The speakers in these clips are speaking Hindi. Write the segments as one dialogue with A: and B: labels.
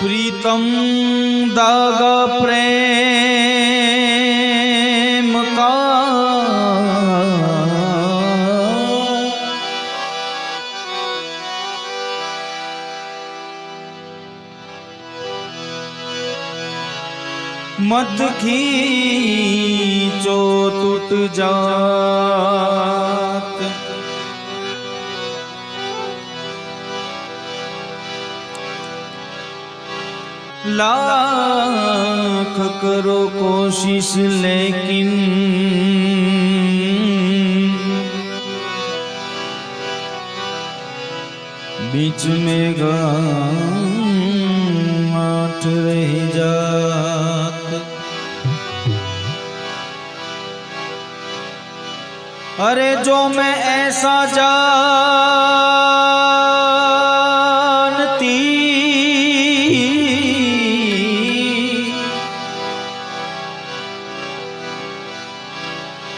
A: प्रीतम दागा प्रेम का मत खींचो टूट जात लाख करो कोशिश लेकिन बीच में गांठ रह जात। अरे जो मैं ऐसा जानती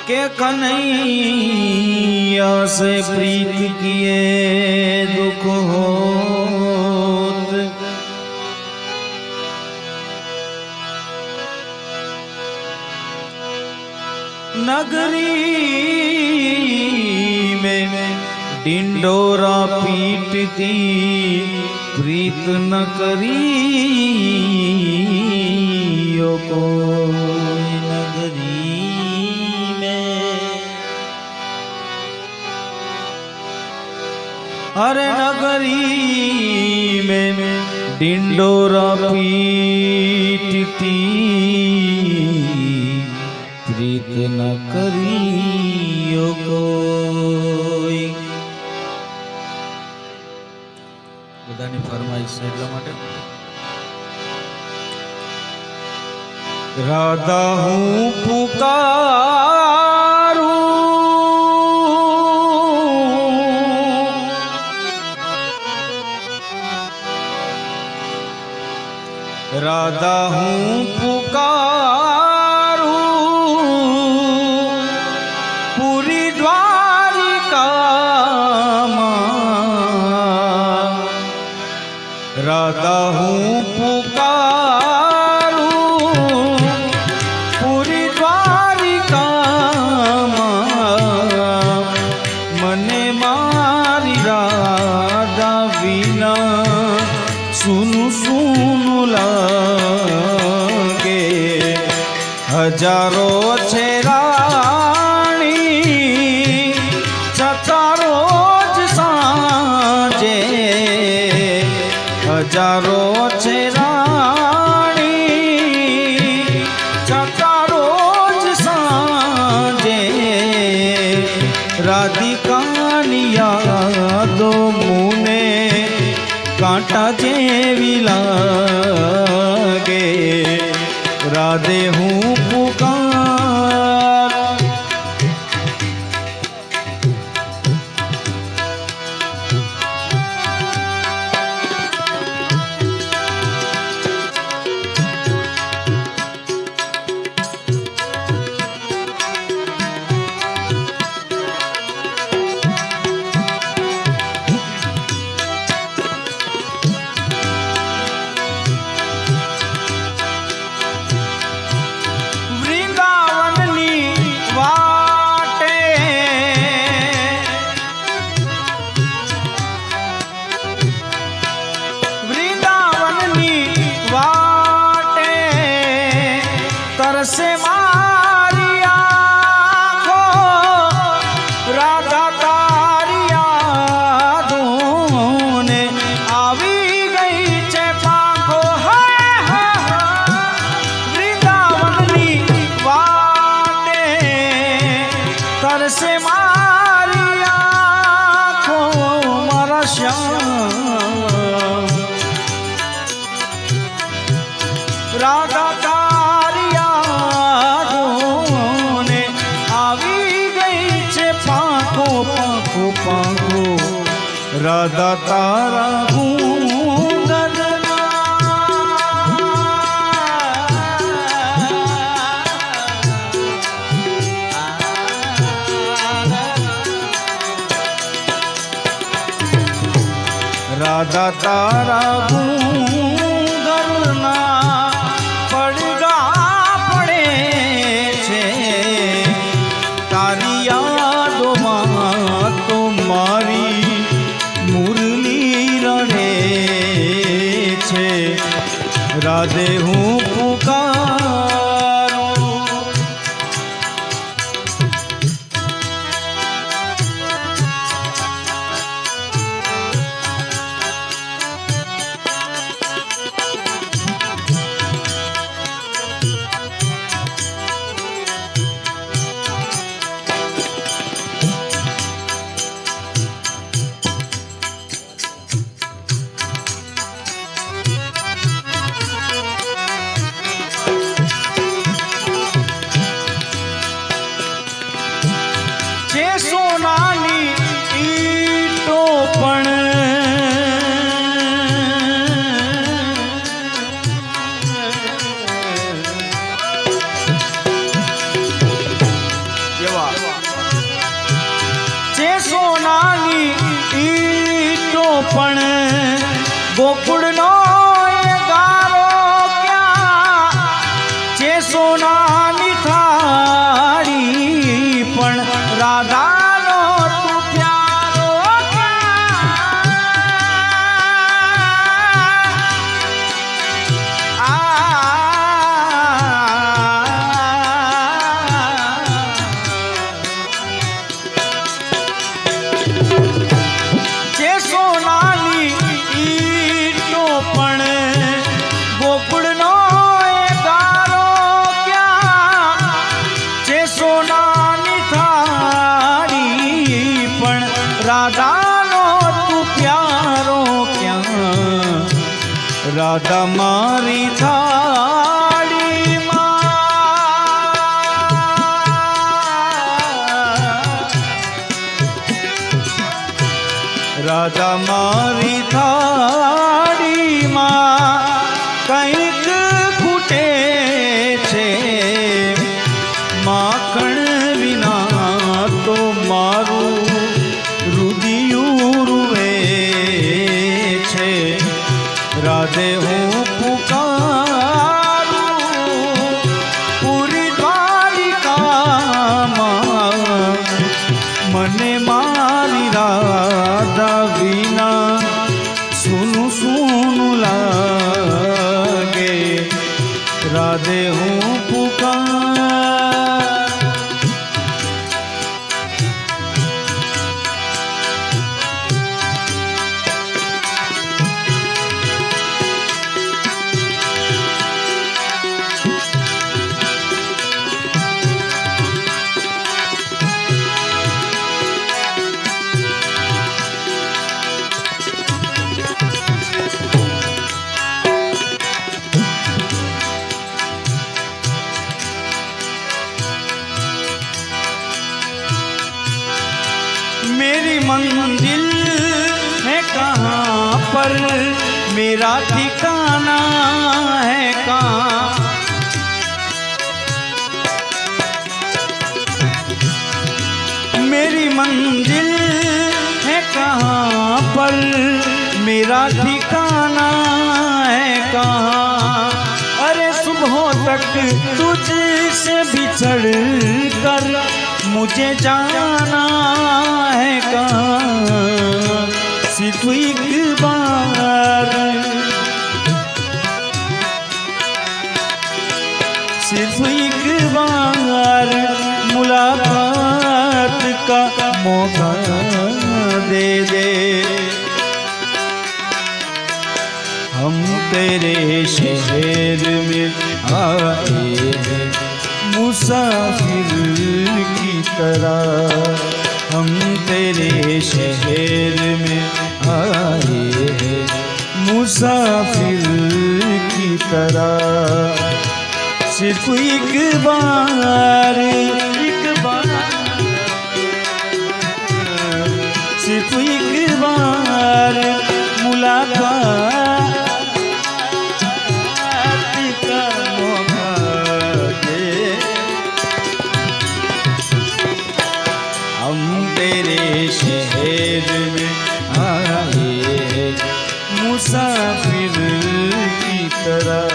A: के कन्हैया से प्रीत किए दुख होत। नगरी में डिंडोरा पीटती प्रीत न करी को नगरी हर नगरी में डिंडोरा पीटती प्रीत न करियो कोई। બધાની ફરમાઈશ છે એટલા માટે રાધા હું પુકારું राधा हूँ पुकारूं पूरी द्वारिका मां। राधा हूँ पुकारूं पूरी द्वारिका मां। मने मारी राधा विना सुनु सुनु लागे। हजारों छे राणी छતાં रोज सांजे। हजारों छे राणी छતાં रोज सांजे। राधिकानी यादो मुने कांटा जेवी लागे। राधे हूँ पुकार से मारी आँखों राधा तारी यादों ने आवी गई चे पाखो। वृंदावनी वाटे तर से मारी आँखों શ્યામ રાધા તારી યાદોને આવી ગઈ છે પાંખો પાંખો પાંખો રાધા તારા રાધા તારા ઘરના પડઘા પડે છે તારી યાદોમાં તો મારી મુરલી રડે છે રાધે હું પુકારું સોનાની ઈટો પણ ગોકુળનો એ ગારો ક્યાં જે સોનાની થાળી પણ રાધાનો તું પ્યારો જે સોનાની ઈટો પણ ગોકુળનો એ ગારો ક્યાં જે સોનાની થાળી પણ રાધાનો તું પ્યારો ક્યાં રાધા મારી રાધા મારી થાળીમાં કંઈક ખૂટે છે માખણ વિના તો મારું રુદિયું રૂવે છે રાધે હું પુકારું પૂરી દ્વારિકામાં મને મારી રાધા વિના સુનું સુનું લાગે રાધે હું પુકાર मेरी मंजिल है कहाँ पर मेरा ठिकाना है कहाँ मेरी मंजिल है कहाँ पर मेरा ठिकाना है कहाँ अरे सुबह तक तुझसे बिछड़ कर मुझे जाना है कहाँ सिर्फ एक बार मुलाकात का मौका दे दे हम तेरे शहर में आए हैं मुसाफिर की तरह हम तेरे शहर में मुसाफिर की तरह सिर्फ एक बार सिर्फ एक बार मुलाकात का मौका दे। हम तेरे शहर में आए मुसाफिर की तरह।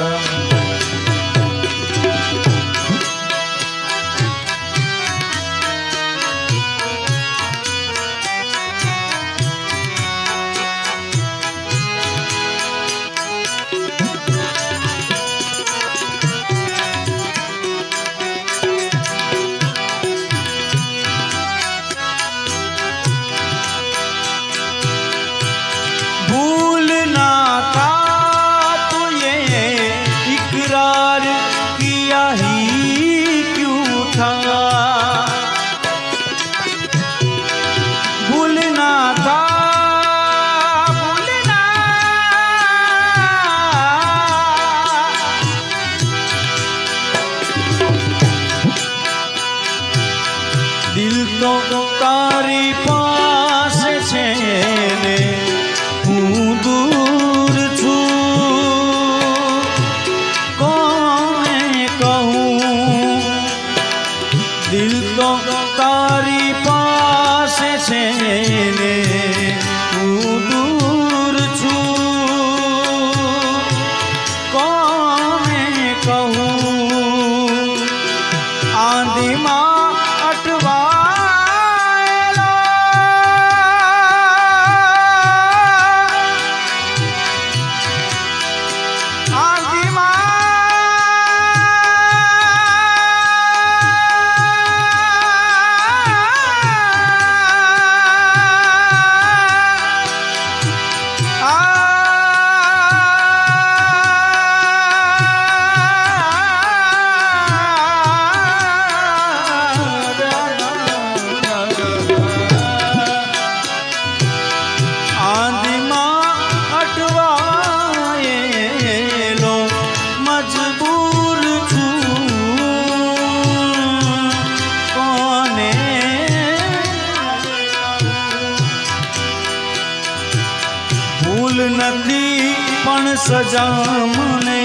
A: તારી પાસે છે ને હું દૂર છું, કોને કહું દિલ તો તારી પાસે છે ને હું દૂર છું, કોને કહું આંધીમાં નથી પણ સજા મને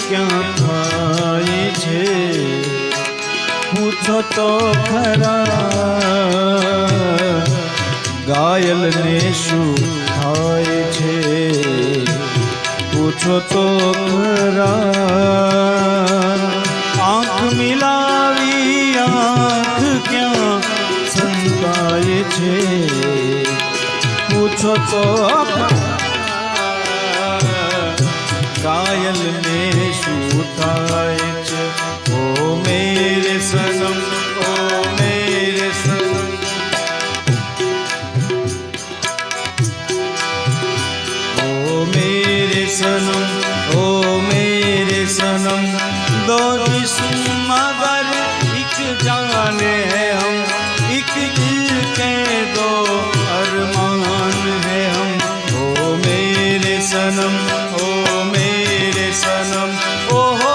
A: ક્યાં થાય છે, પૂછો તો ખરા ઘાયલને શું થાય છે, પૂછો તો ખરા આંખ મિલાવી આંખ ક્યાં સંતાય છે, પૂછો તો घायल में शू થાય છે। ओ मेरे सनम, ओ मेरे सनम, ओ मेरे सनम, ओ मेरे सनम, दो जिस्म मगर एक जान है हम, एक दिल के दो अरमान है हम। ओ मेरे सनम, ओ मेरे सनम, ओ हो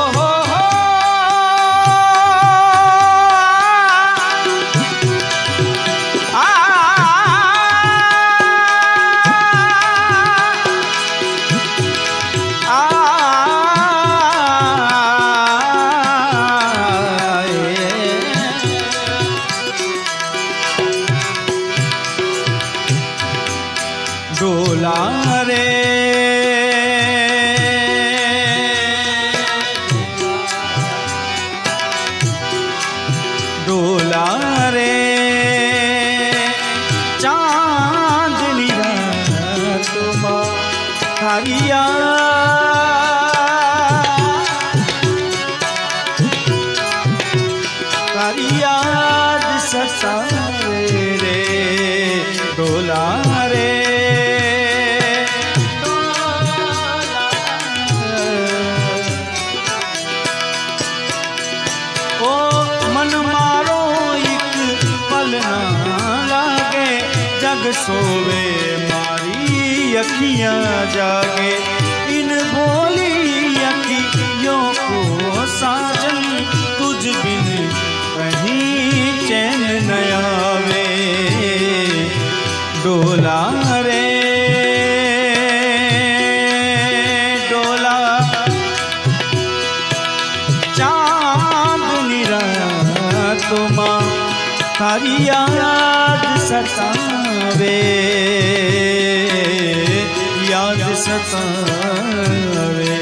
A: डोला रे डोला रे चांदनी रात थारी याद सतावे रे, डोला रे जग सोवे मारी अखियां जागे, इन भोली अखियों को साजन, तुझ बिन कहीं चैन न आवे। डोला रे डोला चांदनी रातों मां थारी याद सतावे, याद सतावे।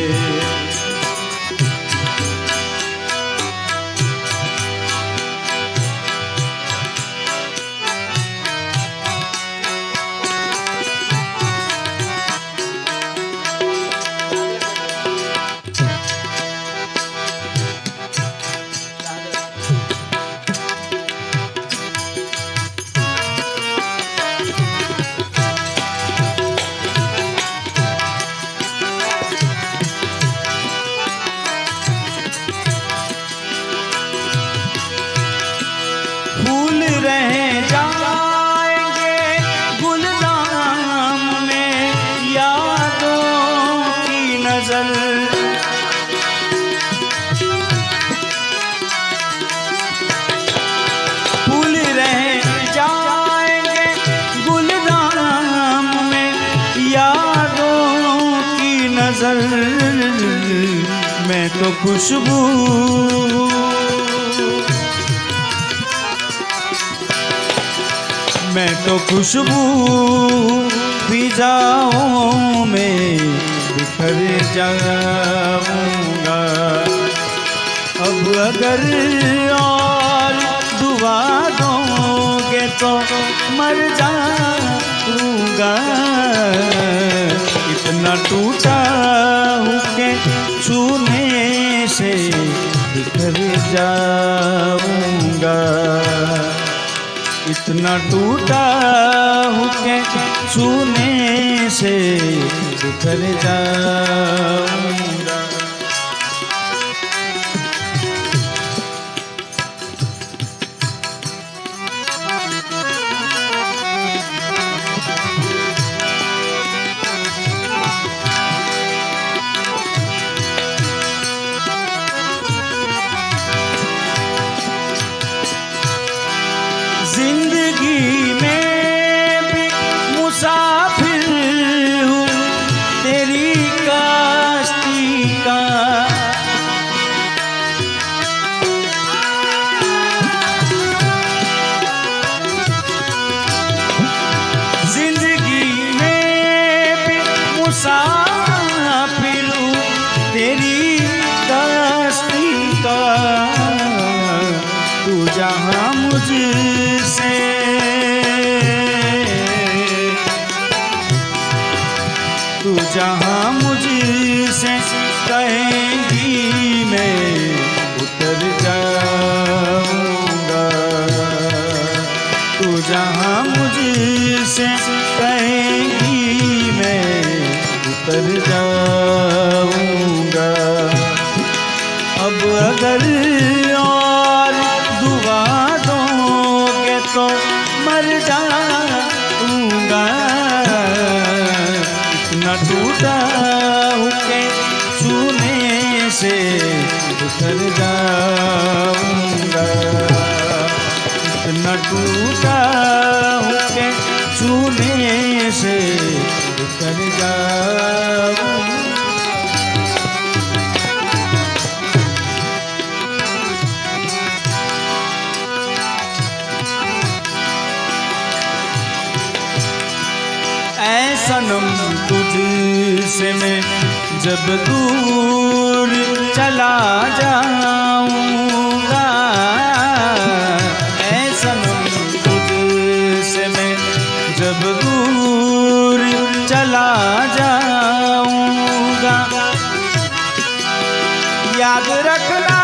A: फूल रह जाएंगे गुलदाम में यादों की नजर, फूल रह जाएंगे गुलदाम में यादों की नजर। मैं तो खुशबू मैं तो खुशबू फिजाओं में बिखर जाऊंगा। अब अगर और दुआ दोगे तो मर जाऊंगा। इतना टूटा हूँ कि छूने से बिखर जाऊंगा। इतना टूटा हूँ कि छूने से बिखर जाऊंगा। जिंदगी में भी मुसाफिर हूँ तेरी कश्ती का। जिंदगी में भी मुसाफिर हूँ तेरी कश्ती का। तू जहाँ मुझसे तू जहाँ मुझसे कहेंगी मैं उतर जाऊंगा। तू जहाँ मुझसे कहेंगी मैं उतर जाऊंगा। अब अगर और दुआ दोगे तो मर जाऊंगा। इतना टूटा हूँ कि छूने से बिखर जाऊंगा। इतना टूटा हूँ कि छूने से बिखर जाऊंगा। ऐ सनम तुझसे मैं जब दूर चला जाऊंगा। ऐ सनम तुझसे मैं जब दूर चला जाऊंगा। याद रखना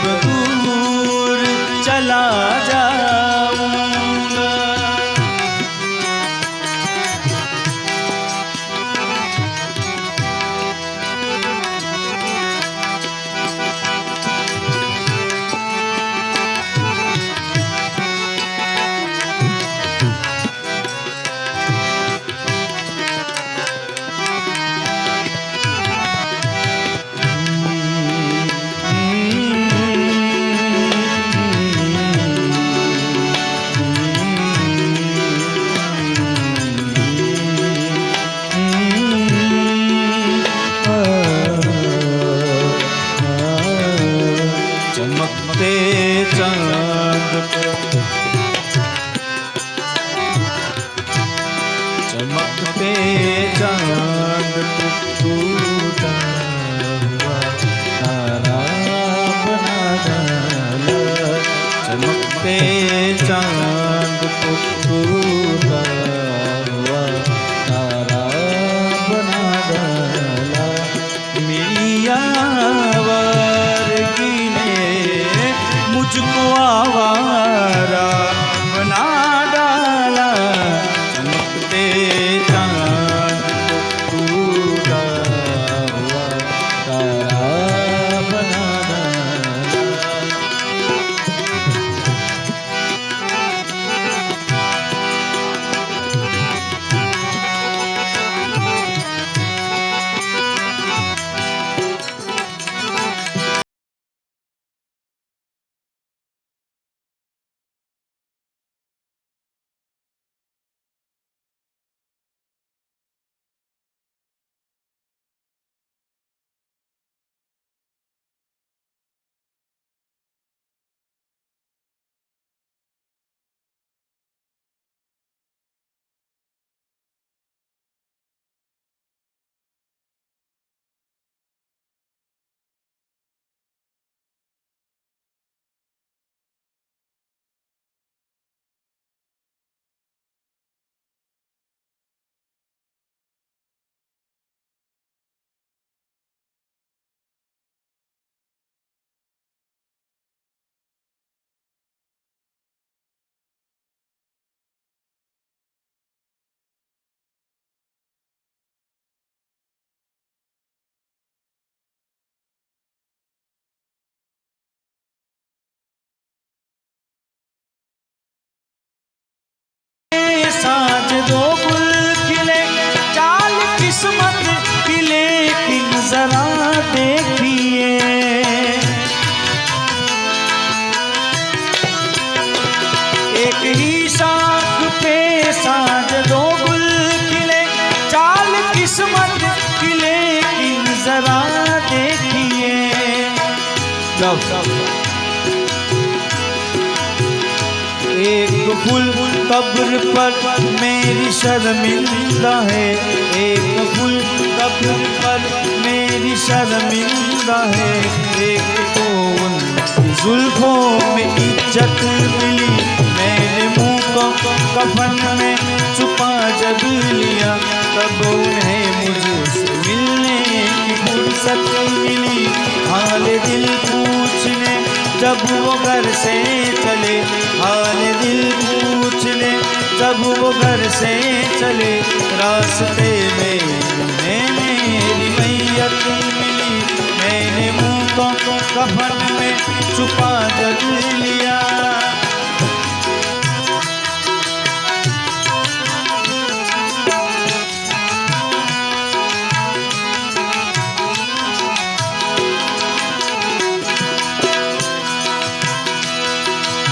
A: जब दूर चला जाऊंगा। चमकते चांद पे, चमकते चांद पे टूटा हुआ तारा बना डाला। चमकते चांद पे टूटा हुआ तारा बना डाला। मेरी आवारगी ने मुझको आवारा बना डाला। चमकते चांद को टूटा हुआ तारा बना डाला। साँझ दो गुल खिले, चाल किस्मत की, लेकिन जरा देखिए। एक ही शाख पे साँझ दो गुल खिले, चाल किस्मत की, लेकिन जरा देखिए। एक फूल कब्र पर मेरी शर्मिंदा है, एक फूल कब्र पर मेरी शर्मिंदा है। एक तो उनकी जुल्फों में इज्जत मिली, मैंने मुँह को कफन में छुपा जब लिया, तब उन्हें मुझसे मिलने की फुर्सत मिली। हाल दिल पूछने जब वो घर से चले, हाल दिल पूछने जब वो घर से चले, रास्ते में मेरी मैयत मिली, मैंने मुँह को कफन में छुपा जब लिया।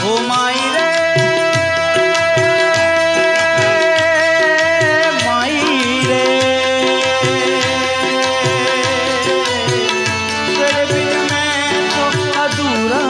A: ओ माई रे तेरे बिन मैं तो अधूरा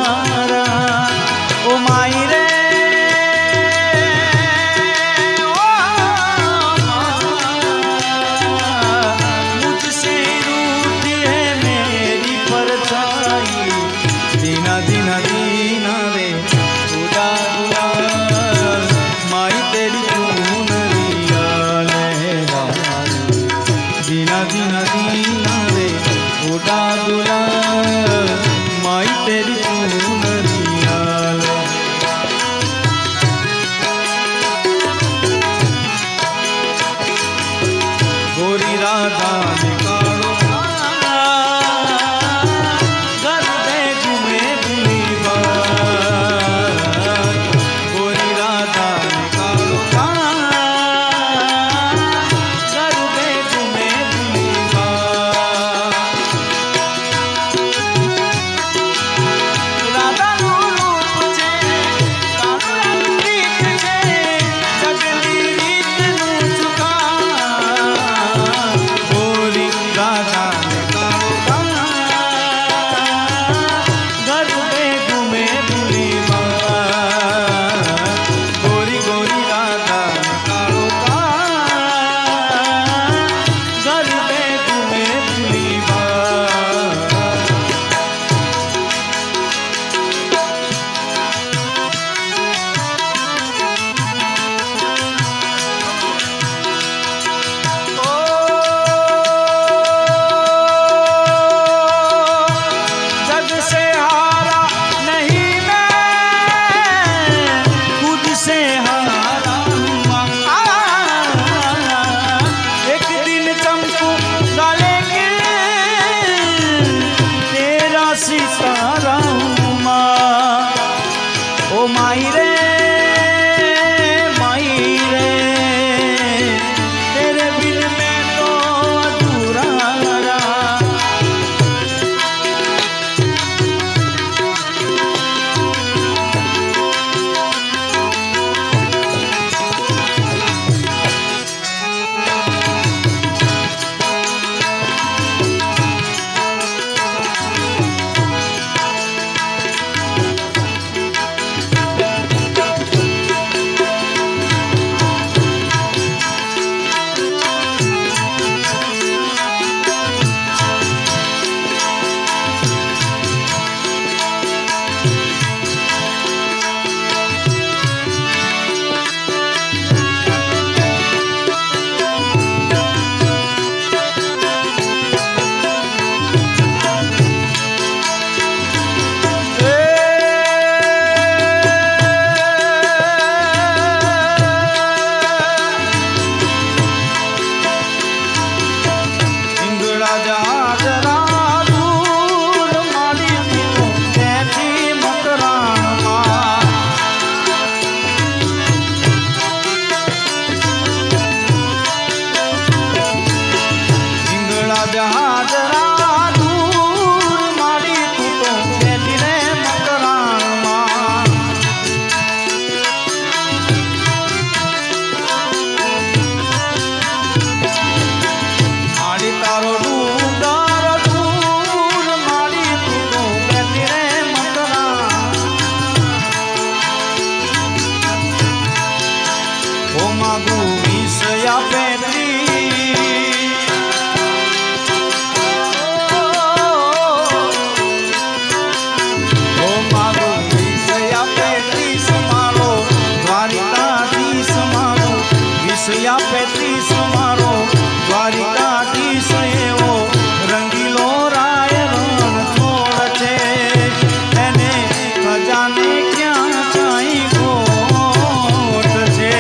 A: જાને ક્યાં કાંઈ ખોટ છે.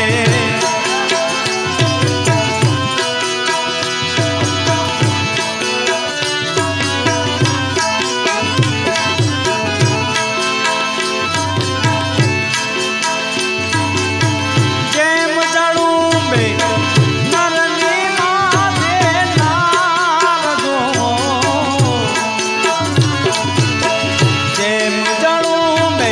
A: જેમ જડું બે નરની માથે નારદો, જેમ જડું બે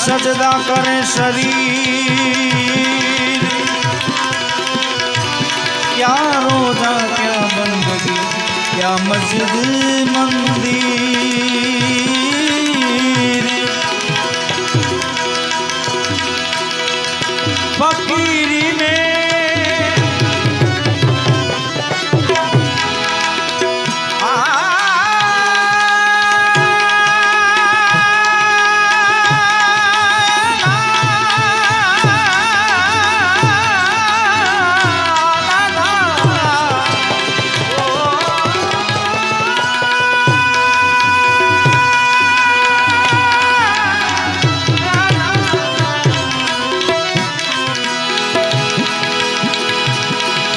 A: सजदा करे शरीर, क्या रोजा क्या बंदगी क्या मस्जिद मंदिर। फकीरी में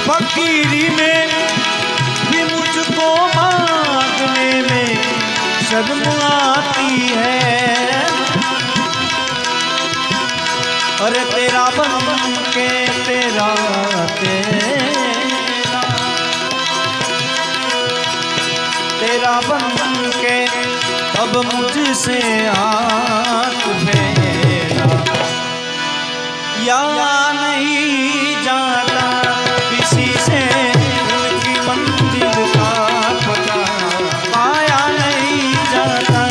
A: फकीरी में भी मुझको मांगने में शर्म आती है। अरे तेरा बन के तेरा तेरा तेरा बन के अब मुझसे हाथ फेरा, या नहीं जाता किसी से उनकी मंजिल का पता, पाया नहीं जाता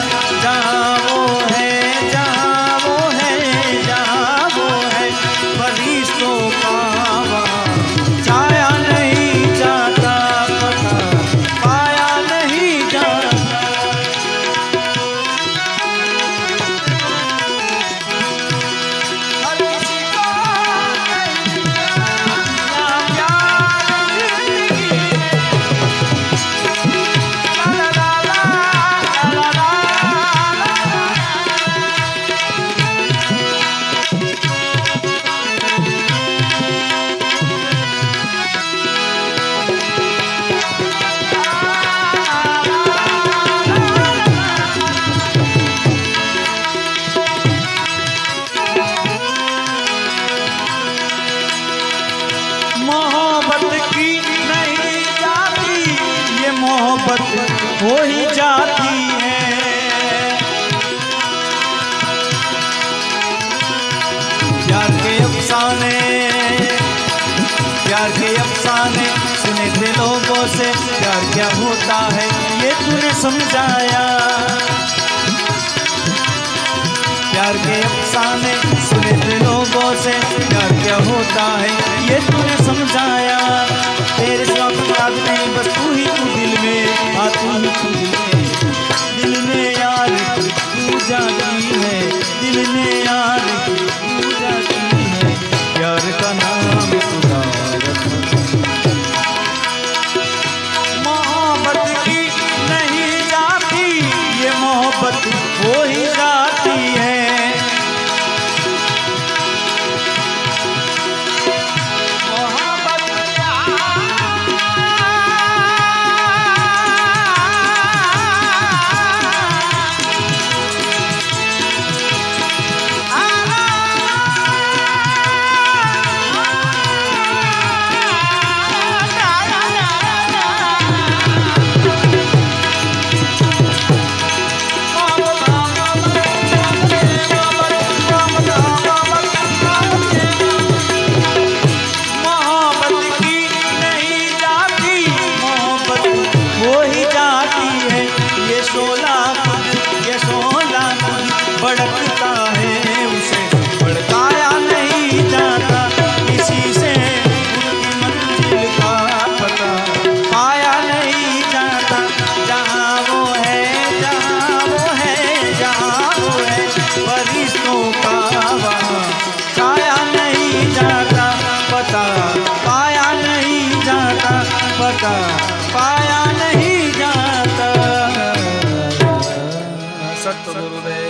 A: जहाँ वो है, जहाँ वो है, जहाँ वो है फरिश्तों का वहाँ, जाया नहीं जाता पता, पाया नहीं जाता। मोहब्बत हो ही जाती है। प्यार के अफसाने, प्यार के अफसाने सुने थे लोगों से, प्यार क्या होता है ये तूने समझाया। प्यार के अफसाने सुने थे लोगों से, प्यार क्या होता है ये तूने समझाया। तेरे सिवा कोई याद नहीं, बस तू ही तू दिल में, हाँ तू ही तू दिल में यार तू जाती है, दिल में यार तू जाती है। प्यार का नाम खुदा मोहब्बत की नहीं जाती, ये मोहब्बत हो ही जाती है। भड़कता है उसे भड़काया नहीं जाता, किसी से उनकी मंजिल का पता पाया नहीं जाता। जहाँ वो है, जहाँ वो है, जहाँ वो है फरिश्तों का वहाँ, पाया नहीं जाता पता, पाया नहीं जाता पता, पाया नहीं जाता। सत्य गुरुदेव।